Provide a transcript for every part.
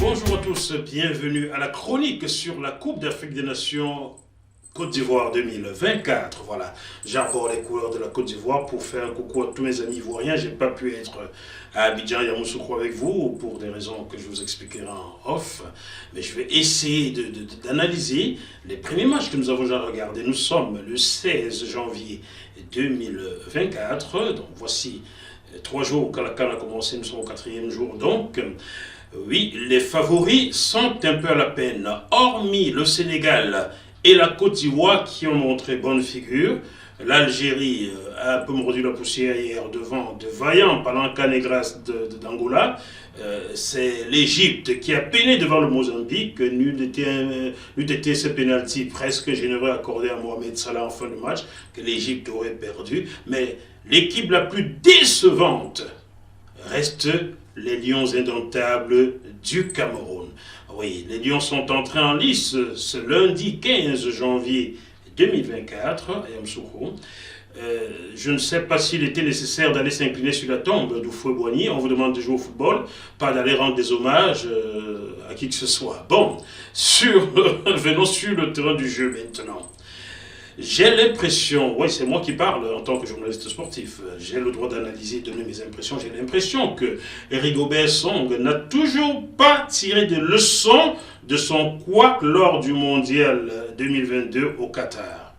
Bonjour à tous, bienvenue à la chronique sur la Coupe d'Afrique des Nations Côte d'Ivoire 2024. Voilà, j'arbore les couleurs de la Côte d'Ivoire pour faire un coucou à tous mes amis ivoiriens. J'ai pas pu être à Abidjan et à Yamoussoukro avec vous pour des raisons que je vous expliquerai en off. Mais je vais essayer d'analyser les premiers matchs que nous avons déjà regardés. Nous sommes le 16 janvier 2024. Donc voici 3 jours que la CAN a commencé, nous sommes au 4e jour. Donc oui, les favoris sont un peu à la peine, hormis le Sénégal et la Côte d'Ivoire qui ont montré bonne figure. L'Algérie a un peu mordu la poussière hier devant de vaillants Palanca Negras d'Angola. C'est l'Égypte qui a peiné devant le Mozambique. N'eût été ce pénalty presque généreux accordé à Mohamed Salah en fin de match que l'Égypte aurait perdu. Mais l'équipe la plus décevante reste les Lions indomptables du Cameroun. Oui, les Lions sont entrés en lice ce lundi 15 janvier 2024 à Yamoussoukro. Je ne sais pas s'il était nécessaire d'aller s'incliner sur la tombe d'Houphouët-Boigny. On vous demande de jouer au football, pas d'aller rendre des hommages à qui que ce soit. Bon, venons sur le terrain du jeu maintenant. J'ai l'impression, oui c'est moi qui parle en tant que journaliste sportif, j'ai le droit d'analyser et de donner mes impressions, j'ai l'impression que Rigobert Song n'a toujours pas tiré de leçons de son couac lors du mondial 2022 au Qatar.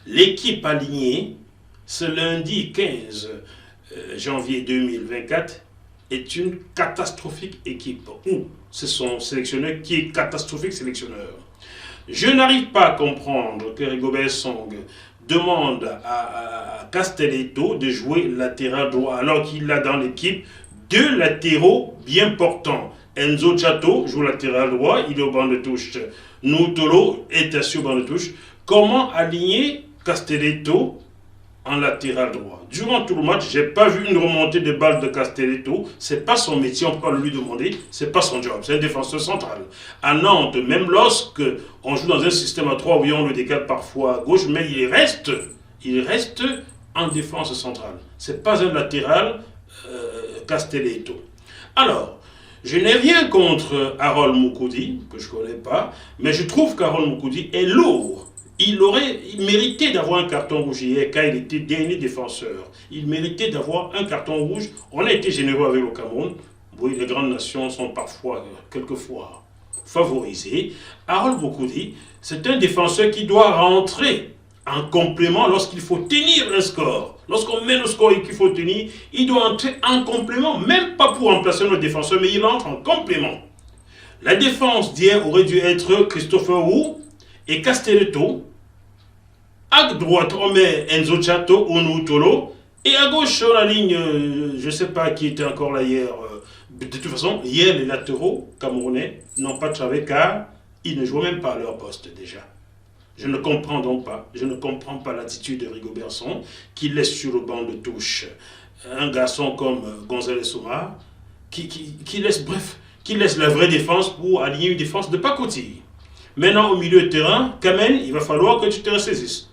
L'équipe alignée ce lundi 15 janvier 2024 est une catastrophique équipe, ou c'est son sélectionneur qui est catastrophique sélectionneur. Je n'arrive pas à comprendre que Rigobert Song demande à Castelletto de jouer latéral droit alors qu'il a dans l'équipe 2 latéraux bien portants. Enzo Chato joue latéral droit, il est au banc de touche. Noutolo est assis au banc de touche. Comment aligner Castelletto en latéral droit? Durant tout le match, je n'ai pas vu une remontée de balles de Castelletto. Ce n'est pas son métier, on ne peut pas lui demander, ce n'est pas son job, c'est un défenseur central. À Nantes, même lorsque on joue dans un système à 3, oui, on le décale parfois à gauche, mais il reste en défense centrale. Ce n'est pas un latéral Castelletto. Alors, je n'ai rien contre Harold Moukoudi, que je ne connais pas, mais je trouve qu'Harold Moukoudi est lourd. Il méritait d'avoir un carton rouge hier, car il était dernier défenseur. Il méritait d'avoir un carton rouge. On a été généreux avec le Cameroun. Oui, les grandes nations sont parfois, quelquefois, favorisées. Harold Moukoudi, c'est un défenseur qui doit rentrer en complément lorsqu'il faut tenir un score. Lorsqu'on met le score et qu'il faut tenir, il doit entrer en complément, même pas pour remplacer notre défenseur, mais il entre en complément. La défense d'hier aurait dû être Christopher Wu et Castelletto. À droite, on met Enzo Chato ou Noutolo. Et à gauche, sur la ligne, je ne sais pas qui était encore là hier. De toute façon, hier, les latéraux camerounais n'ont pas travaillé car ils ne jouent même pas à leur poste déjà. Je ne comprends donc pas. Je ne comprends pas l'attitude de Rigobert Song qui laisse sur le banc de touche un garçon comme Gonzalez Soumar qui laisse la vraie défense pour aligner une défense de pacotille. Maintenant, au milieu de terrain, Kamen, il va falloir que tu te ressaisisses.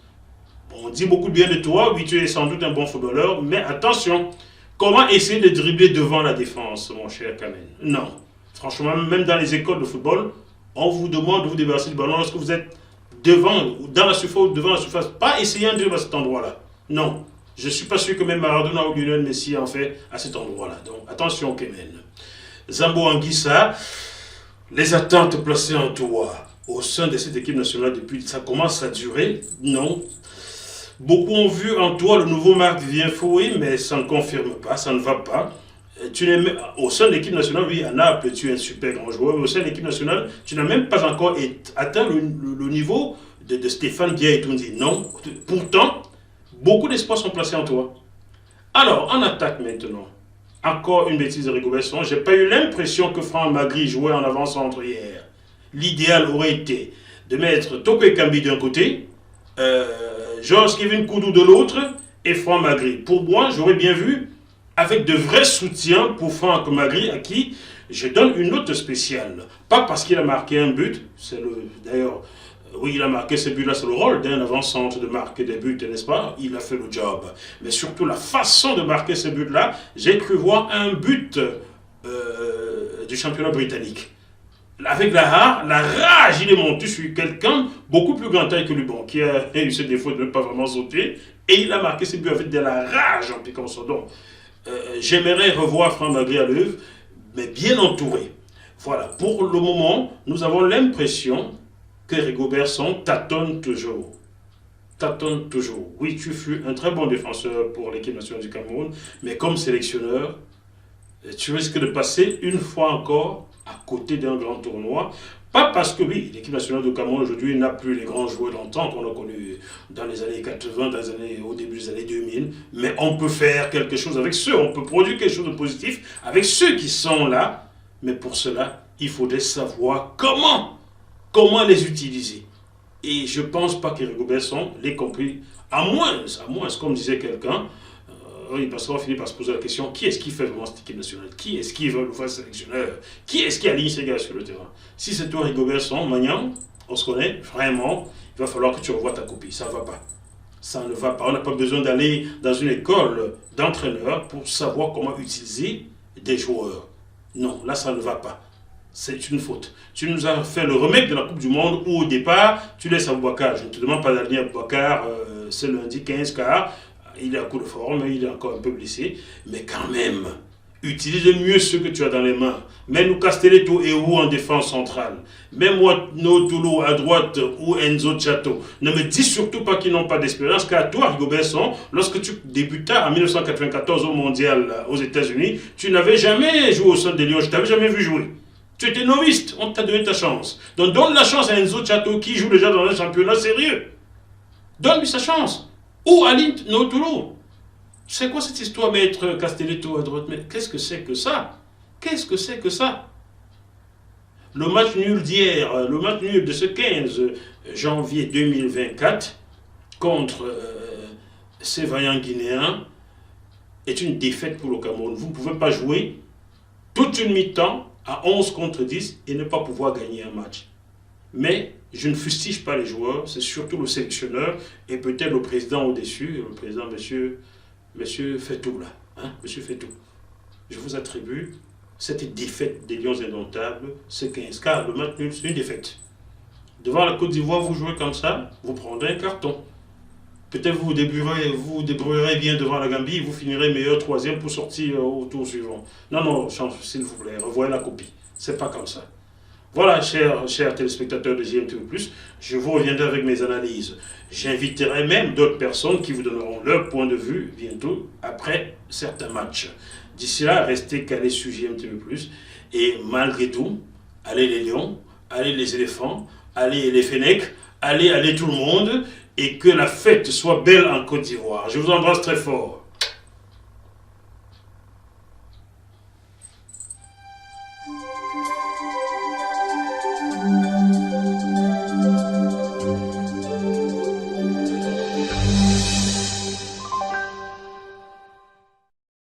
On dit beaucoup de bien de toi, oui, tu es sans doute un bon footballeur, mais attention, comment essayer de dribbler devant la défense, mon cher Kamen? Non. Franchement, même dans les écoles de football, on vous demande de vous débarrasser du ballon lorsque vous êtes devant la surface. Pas essayer un dribble à cet endroit-là. Non. Je ne suis pas sûr que même Maradona ou Lionel Messi en fait à cet endroit-là. Donc, attention, Kamen. Zambo Anguissa, les attentes placées en toi au sein de cette équipe nationale depuis, ça commence à durer? Non. Beaucoup ont vu en toi le nouveau Marc-Vivien Foé, mais ça ne confirme pas, ça ne va pas. Au sein de l'équipe nationale, oui, à Naples, tu es un super grand joueur, mais au sein de l'équipe nationale, tu n'as même pas encore atteint le niveau de Stéphane Dia-Etundi. Non, pourtant, beaucoup d'espoirs sont placés en toi. Alors, en attaque maintenant, encore une bêtise de Rigobert Song, je n'ai pas eu l'impression que Franck Magri jouait en avant-centre hier. L'idéal aurait été de mettre Toko Ekambi d'un côté, Georges Kevin Koudou de l'autre et Franck Magri. Pour moi, j'aurais bien vu avec de vrais soutiens pour Franck Magri, à qui je donne une note spéciale. Pas parce qu'il a marqué un but, d'ailleurs, oui, il a marqué ce but-là, c'est le rôle d'un avant-centre de marquer des buts, n'est-ce pas? Il a fait le job. Mais surtout la façon de marquer ce but-là, j'ai cru voir un but du championnat britannique. avec la rage, il est monté sur quelqu'un beaucoup plus grand taille que lui, bon, qui a eu ce défaut de ne pas vraiment sauter, et il a marqué ses buts avec de la rage en piquant son don. J'aimerais revoir Franck Magré à l'œuvre, mais bien entouré. Voilà, pour le moment, nous avons l'impression que Rigobert Song tâtonne toujours. Tâtonne toujours. Oui, tu fus un très bon défenseur pour l'équipe nationale du Cameroun, mais comme sélectionneur, tu risques de passer une fois encore à côté d'un grand tournoi. Pas parce que, oui, l'équipe nationale du Cameroun aujourd'hui n'a plus les grands joueurs d'antan qu'on a connus dans les années 80, au début des années 2000, mais on peut faire quelque chose avec ceux, on peut produire quelque chose de positif avec ceux qui sont là, mais pour cela, il faudrait savoir comment les utiliser. Et je ne pense pas qu'Éric Besson l'ait compris, à moins, comme disait quelqu'un, oui, parce qu'on va finir par se poser la question, qui est-ce qui fait vraiment cette équipe nationale? Qui est-ce qui veut le faire sélectionneur? Qui est-ce qui aligne ces gars sur le terrain? Si c'est toi, Rigobert Song, Magnan, on se connaît, vraiment, il va falloir que tu revoies ta copie. Ça ne va pas. Ça ne va pas. On n'a pas besoin d'aller dans une école d'entraîneurs pour savoir comment utiliser des joueurs. Non, là, ça ne va pas. C'est une faute. Tu nous as fait le remake de la Coupe du Monde où au départ, tu laisses Aboubacar. Je ne te demande pas d'aligner Aboubacar, c'est lundi 15 quarts. Il est à coup de forme, il est encore un peu blessé. Mais quand même, utilise mieux ce que tu as dans les mains. Mets-nous Castelletto et Ou en défense centrale. Mets-moi Notoulou à droite ou Enzo Chato. Ne me dis surtout pas qu'ils n'ont pas d'expérience, car toi, Rigobert Song, lorsque tu débutas en 1994 au Mondial aux États-Unis, tu n'avais jamais joué au sein des Lions, je ne t'avais jamais vu jouer. Tu étais novice, on t'a donné ta chance. Donc donne la chance à Enzo Chato qui joue déjà dans un championnat sérieux. Donne-lui sa chance. Ou Aline Notoulou. C'est quoi cette histoire, maître Castelletto à droite? Mais qu'est-ce que c'est que ça? Qu'est-ce que c'est que ça? Le match nul d'hier, le match nul de ce 15 janvier 2024 contre ces vaillants Guinéens est une défaite pour le Cameroun. Vous ne pouvez pas jouer toute une mi-temps à 11 contre 10 et ne pas pouvoir gagner un match. Mais je ne fustige pas les joueurs, c'est surtout le sélectionneur et peut-être le président au-dessus, le président monsieur Fetou là, hein, monsieur Fetou. Je vous attribue cette défaite des Lions indomptables, c'est 15 car le match nul c'est une défaite. Devant la Côte d'Ivoire, vous jouez comme ça, vous prendrez un carton. Peut-être vous vous débrouillerez bien devant la Gambie, vous finirez meilleur troisième pour sortir au tour suivant. Non, s'il vous plaît, revoyez la copie. C'est pas comme ça. Voilà, chers téléspectateurs de GMTV+, je vous reviendrai avec mes analyses. J'inviterai même d'autres personnes qui vous donneront leur point de vue bientôt après certains matchs. D'ici là, restez calés sur GMTV+. Et malgré tout, allez les lions, allez les éléphants, allez les fennecs, allez tout le monde, et que la fête soit belle en Côte d'Ivoire. Je vous embrasse très fort.